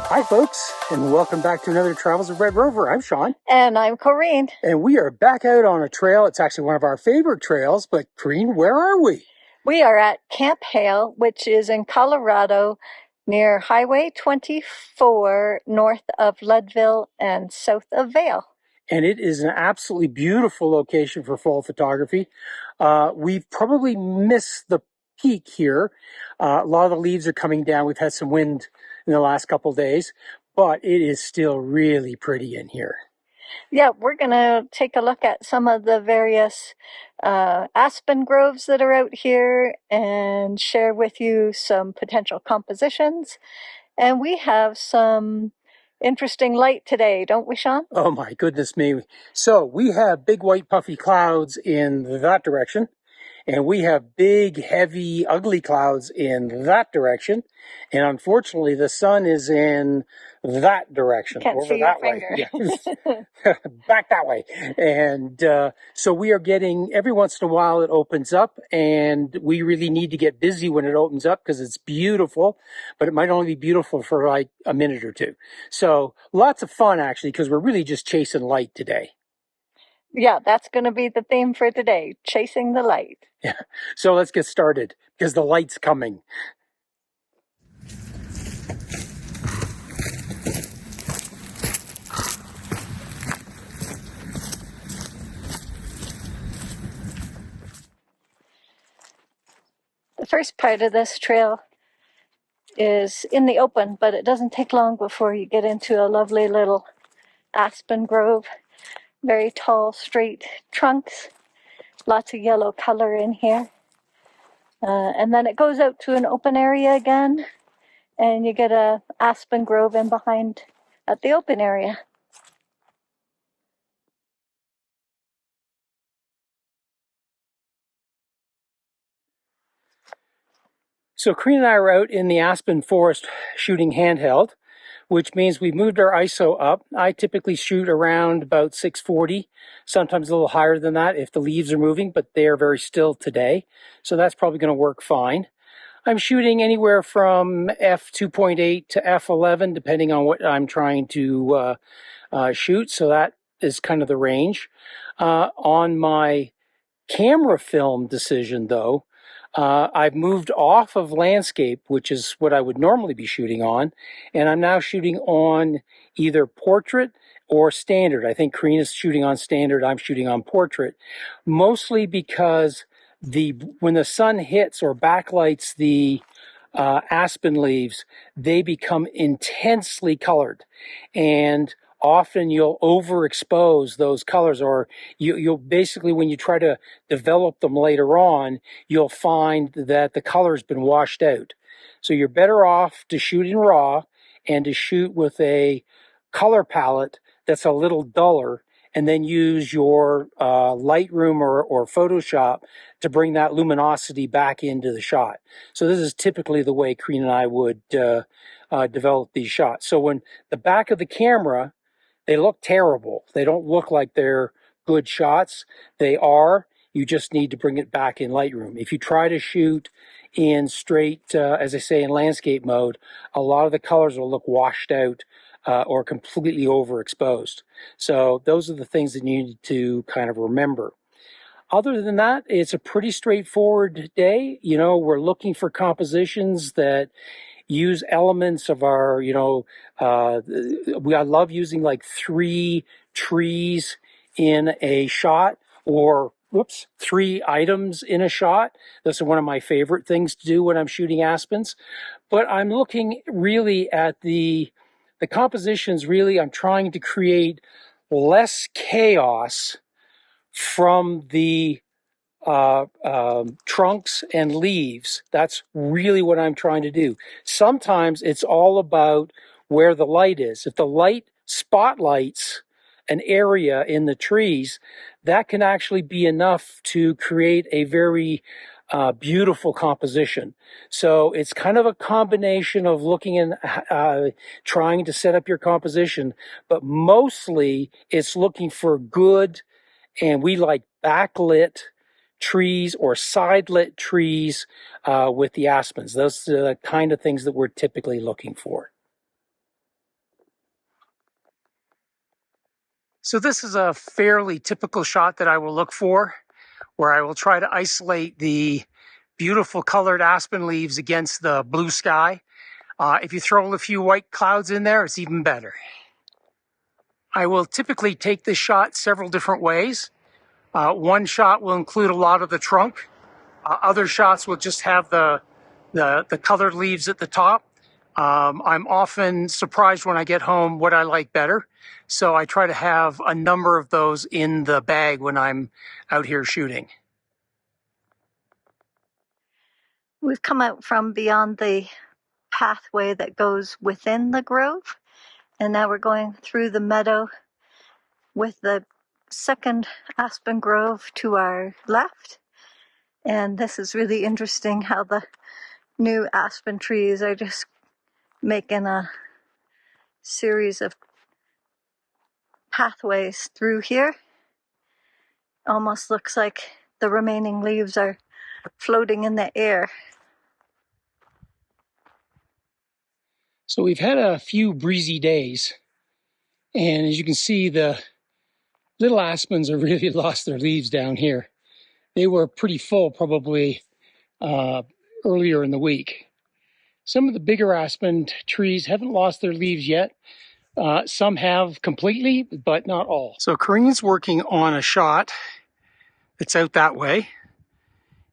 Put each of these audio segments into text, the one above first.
Hi, folks, and welcome back to another Travels of Red Rover. I'm Sean. And I'm Corrine. And we are back out on a trail. It's actually one of our favorite trails, but Corrine, where are we? We are at Camp Hale, which is in Colorado near Highway 24 north of Leadville and south of Vail. And it is an absolutely beautiful location for fall photography. We've probably missed the peak here. A lot of the leaves are coming down. We've had some wind in the last couple of days, but it is still really pretty in here. Yeah, we're going to take a look at some of the various aspen groves that are out here and share with you some potential compositions. And we have some interesting light today, don't we, Sean? Oh my goodness me. So we have big white puffy clouds in that direction. And we have big, heavy, ugly clouds in that direction. And unfortunately, the sun is in that direction. Can't over see that your way. finger. Yeah. Back that way. And so we are getting, every once in a while it opens up, and we really need to get busy when it opens up because it's beautiful, but it might only be beautiful for like a minute or two. So lots of fun, actually, because we're really just chasing light today. Yeah, that's going to be the theme for today, chasing the light. Yeah. So let's get started because the light's coming. The first part of this trail is in the open, but it doesn't take long before you get into a lovely little aspen grove. Very tall, straight trunks, lots of yellow color in here. And then it goes out to an open area again, and you get a aspen grove in behind at the open area. So Corrine and I are out in the aspen forest shooting handheld, which means we've moved our ISO up. I typically shoot around about 640, sometimes a little higher than that if the leaves are moving, but they are very still today. So that's probably going to work fine. I'm shooting anywhere from f2.8 to f11, depending on what I'm trying to shoot. So that is kind of the range. On my camera film decision, though, I've moved off of landscape, which is what I would normally be shooting on, and I'm now shooting on either portrait or standard. I think Corrine is shooting on standard, I'm shooting on portrait, mostly because when the sun hits or backlights the aspen leaves, they become intensely colored, and often you'll overexpose those colors, or you'll basically, when you try to develop them later on, you'll find that the color's been washed out. So you're better off to shoot in RAW and to shoot with a color palette that's a little duller, and then use your Lightroom or Photoshop to bring that luminosity back into the shot. So this is typically the way Corrine and I would develop these shots. So when the back of the camera, they look terrible. They don't look like they're good shots. They are. You just need to bring it back in Lightroom. If you try to shoot in straight, as I say, in landscape mode, a lot of the colors will look washed out or completely overexposed. So those are the things that you need to kind of remember. Other than that, it's a pretty straightforward day. You know, we're looking for compositions that use elements of our, I love using like 3 trees in a shot, or 3 items in a shot. Those are one of my favorite things to do when I'm shooting aspens. But I'm looking really at the compositions. Really, I'm trying to create less chaos from the trunks and leaves. That's really what I'm trying to do. Sometimes it's all about where the light is. If the light spotlights an area in the trees, that can actually be enough to create a very beautiful composition. So it's kind of a combination of looking and trying to set up your composition, but mostly it's looking for good, and we like backlit trees or side lit trees with the aspens. Those are the kind of things that we're typically looking for. So this is a fairly typical shot that I will look for, where I will try to isolate the beautiful colored aspen leaves against the blue sky. If you throw a few white clouds in there, it's even better. I will typically take this shot several different ways. One shot will include a lot of the trunk. Other shots will just have the colored leaves at the top. I'm often surprised when I get home what I like better. So I try to have a number of those in the bag when I'm out here shooting. We've come out from beyond the pathway that goes within the grove, and now we're going through the meadow with the second aspen grove to our left. And this is really interesting how the new aspen trees are just making a series of pathways through here. Almost looks like the remaining leaves are floating in the air. So we've had a few breezy days, and as you can see, the little aspens have really lost their leaves down here. They were pretty full probably earlier in the week. Some of the bigger aspen trees haven't lost their leaves yet. Some have completely, but not all. So Corinne's working on a shot that's out that way.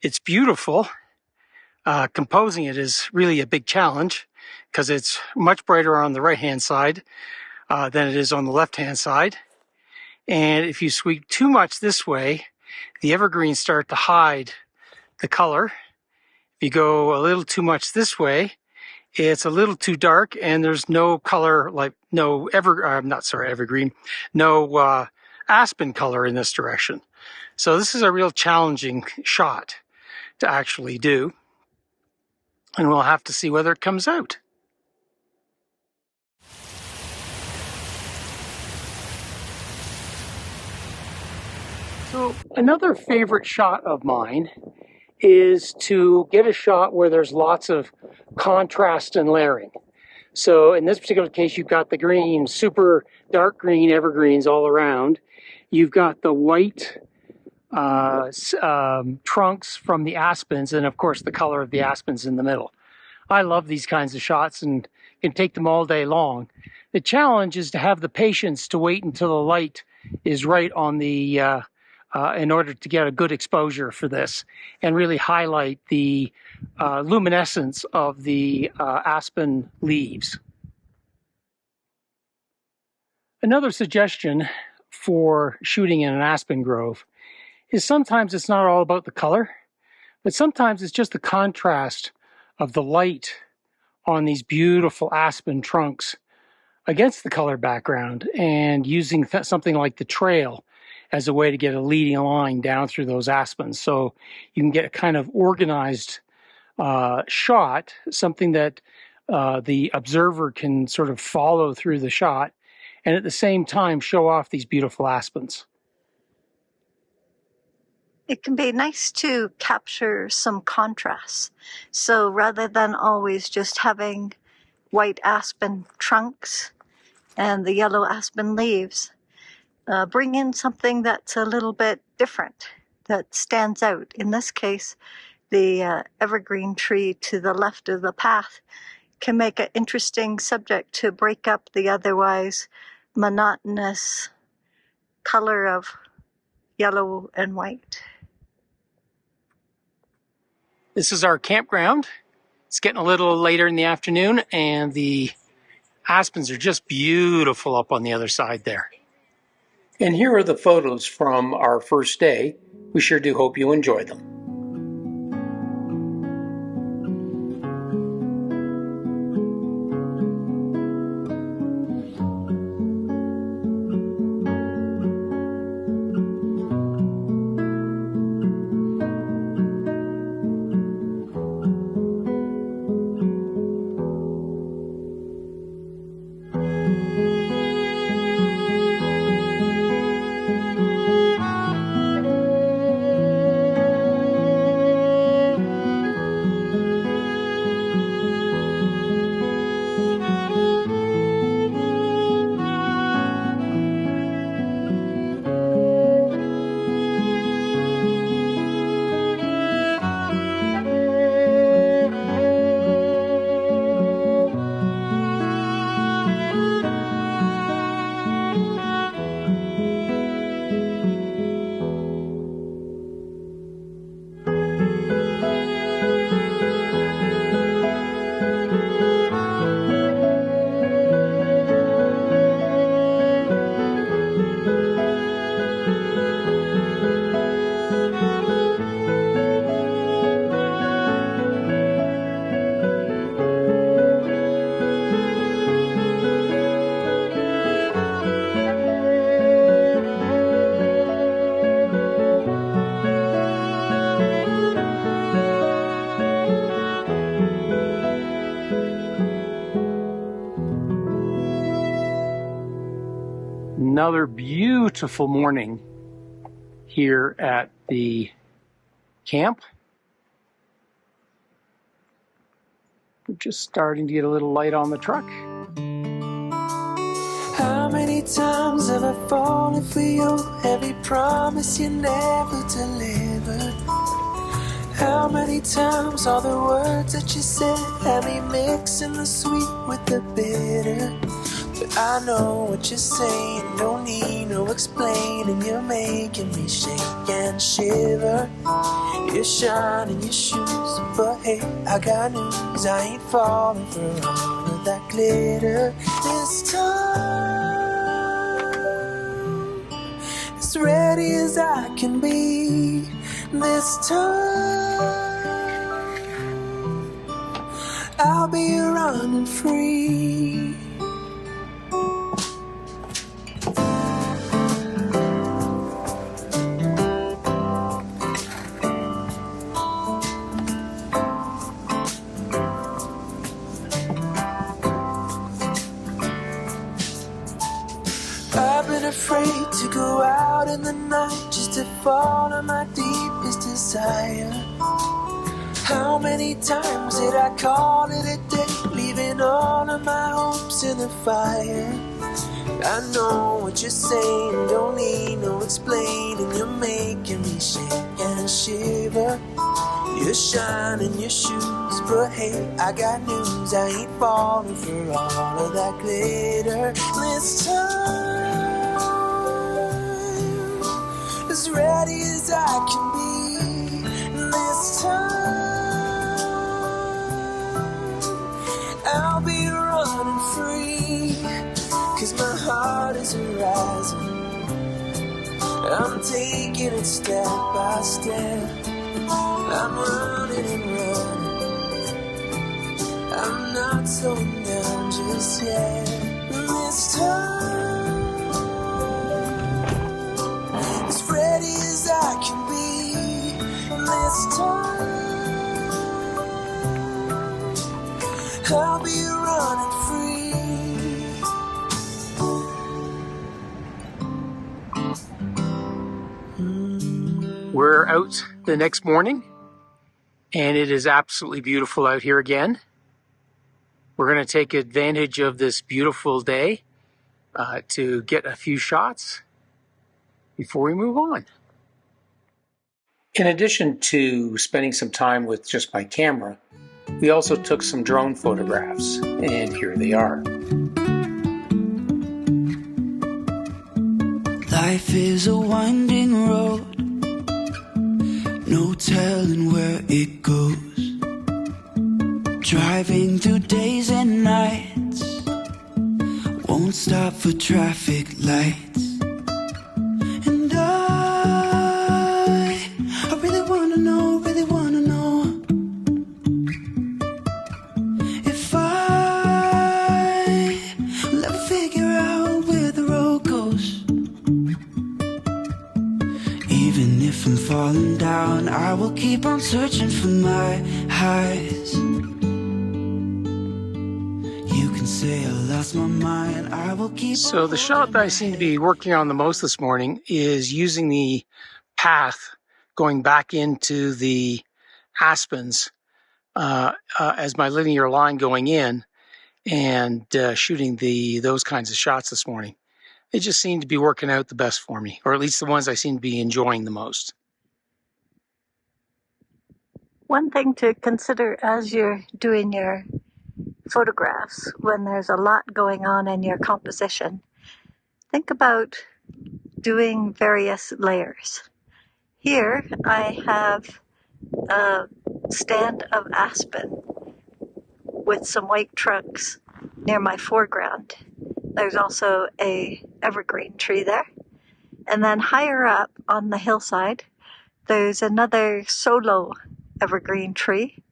It's beautiful. Composing it is really a big challenge because it's much brighter on the right-hand side than it is on the left-hand side. And if you sweep too much this way, the evergreens start to hide the color. If you go a little too much this way, it's a little too dark and there's no color, like no evergreen, no aspen color in this direction. So this is a real challenging shot to actually do. And we'll have to see whether it comes out. So another favorite shot of mine is to get a shot where there's lots of contrast and layering. So in this particular case, you've got the green, super dark green evergreens all around. You've got the white trunks from the aspens, and of course the color of the aspens in the middle. I love these kinds of shots and can take them all day long. The challenge is to have the patience to wait until the light is right on the in order to get a good exposure for this and really highlight the luminescence of the aspen leaves. Another suggestion for shooting in an aspen grove is sometimes it's not all about the color, but sometimes it's just the contrast of the light on these beautiful aspen trunks against the color background and using something like the trail as a way to get a leading line down through those aspens. So you can get a kind of organized shot, something that the observer can sort of follow through the shot and at the same time show off these beautiful aspens. It can be nice to capture some contrasts. So rather than always just having white aspen trunks and the yellow aspen leaves, bring in something that's a little bit different, that stands out. In this case, the evergreen tree to the left of the path can make an interesting subject to break up the otherwise monotonous color of yellow and white. This is our campground. It's getting a little later in the afternoon and the aspens are just beautiful up on the other side there. And here are the photos from our first day. We sure do hope you enjoy them. Another beautiful morning here at the camp. We're just starting to get a little light on the truck. How many times have I fallen for you? Every promise you never delivered. How many times all the words that you said had me mixing the sweet with the bitter? But I know what you're saying, don't need no explaining. You're making me shake and shiver. You're shining your shoes, but hey, I got news. I ain't falling for all of that glitter this time. As ready as I can be this time. I'll be running free. I've been afraid to go out in the night just to fall on my deepest desire. How many times did I call it a day, leaving all of my hopes in the fire? I know what you're saying, don't need no explaining. You're making me shake and shiver. You're shining your shoes, but hey, I got news. I ain't falling for all of that glitter this time. As ready as I can be this time. I'll be running free, 'cause my heart is rising. I'm taking it step by step. I'm running and running. I'm not slowing down just yet. This time, as ready as I can be. This time, I'll be running free. We're out the next morning, and it is absolutely beautiful out here again. We're going to take advantage of this beautiful day to get a few shots before we move on. In addition to spending some time with just my camera, we also took some drone photographs, and here they are. Life is a winding road, no telling where it goes. Driving through days and nights, won't stop for traffic lights. And I really wanna know if will ever figure out where the road goes. Even if I'm falling down, I will keep on searching for my highs. You can say I lost my mind, I will keep. So the shot that I seem to be working on the most this morning is using the path going back into the aspens as my linear line going in, and shooting those kinds of shots this morning. They just seem to be working out the best for me, or at least the ones I seem to be enjoying the most. One thing to consider as you're doing your photographs, when there's a lot going on in your composition, think about doing various layers. Here I have a stand of aspen with some white trunks near my foreground. There's also a evergreen tree there. And then higher up on the hillside, there's another solo evergreen tree.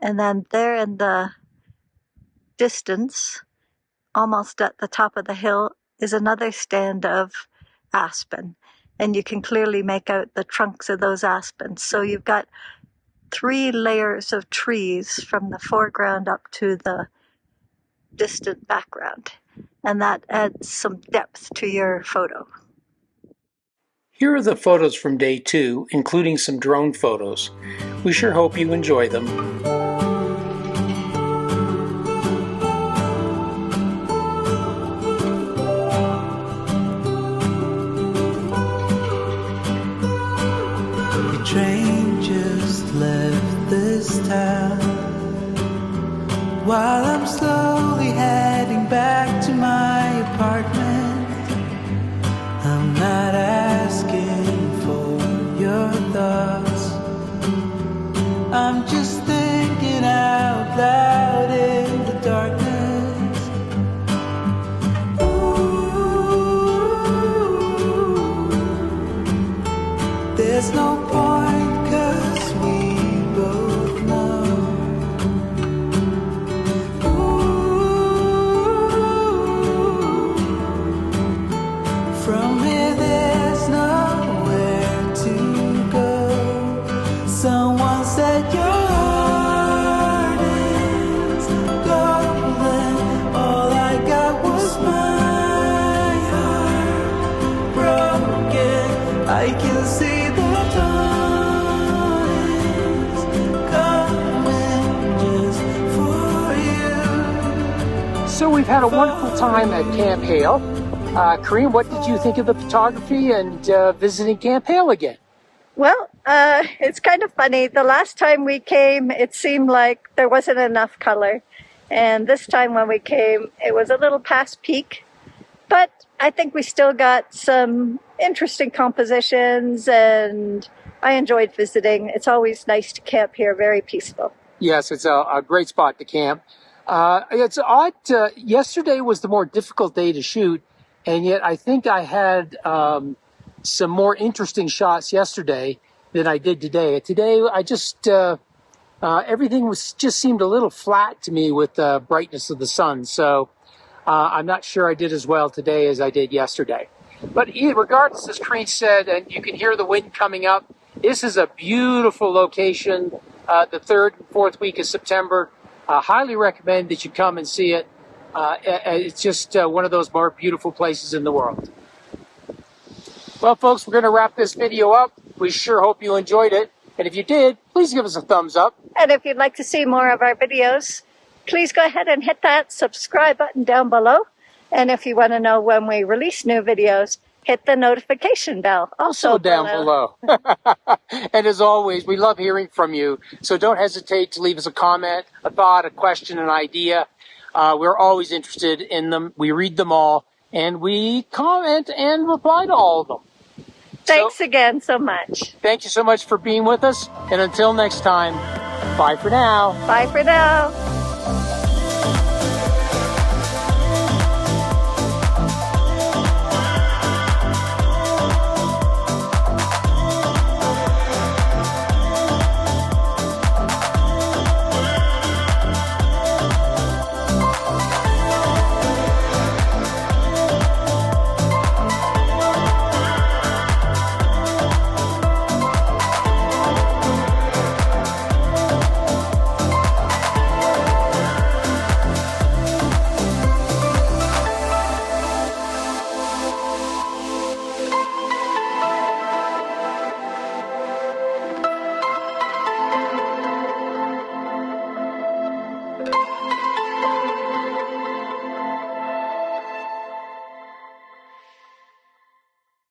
And then there in the distance, almost at the top of the hill, is another stand of aspen. And you can clearly make out the trunks of those aspens. So you've got 3 layers of trees from the foreground up to the distant background. and that adds some depth to your photo. Here are the photos from day 2, including some drone photos. We sure hope you enjoy them. The train just left this town while I'm slowly heading back to my apartment. I'm not asking for your thoughts, I'm just thinking out loud in the darkness. Ooh, there's no point 'cause we both know. From here there's nowhere to go. Someone said your heart is golden. All I got was my heart broken. I can see the dawn is coming just for you. So we've had a wonderful time at Camp Hale. Corinne, what did you think of the photography and visiting Camp Hale again? Well, it's kind of funny. The last time we came, it seemed like there wasn't enough color. And this time when we came, it was a little past peak. But I think we still got some interesting compositions, and I enjoyed visiting. It's always nice to camp here, very peaceful. Yes, it's a great spot to camp. It's odd. Yesterday was the more difficult day to shoot, and yet I think I had some more interesting shots yesterday than I did today. Today, I just everything just seemed a little flat to me with the brightness of the sun. So I'm not sure I did as well today as I did yesterday. But regardless, as Corinne said, and you can hear the wind coming up, this is a beautiful location. The 3rd and 4th week of September. Highly recommend that you come and see it. It's just one of those more beautiful places in the world. Well, folks, we're going to wrap this video up. We sure hope you enjoyed it. And if you did, please give us a thumbs up. And if you'd like to see more of our videos, please go ahead and hit that subscribe button down below. And if you want to know when we release new videos, hit the notification bell. Also down below. And as always, we love hearing from you. So don't hesitate to leave us a comment, a thought, a question, an idea. We're always interested in them. We read them all, and we comment and reply to all of them. Thanks again so much. Thank you so much for being with us. And until next time, bye for now. Bye for now.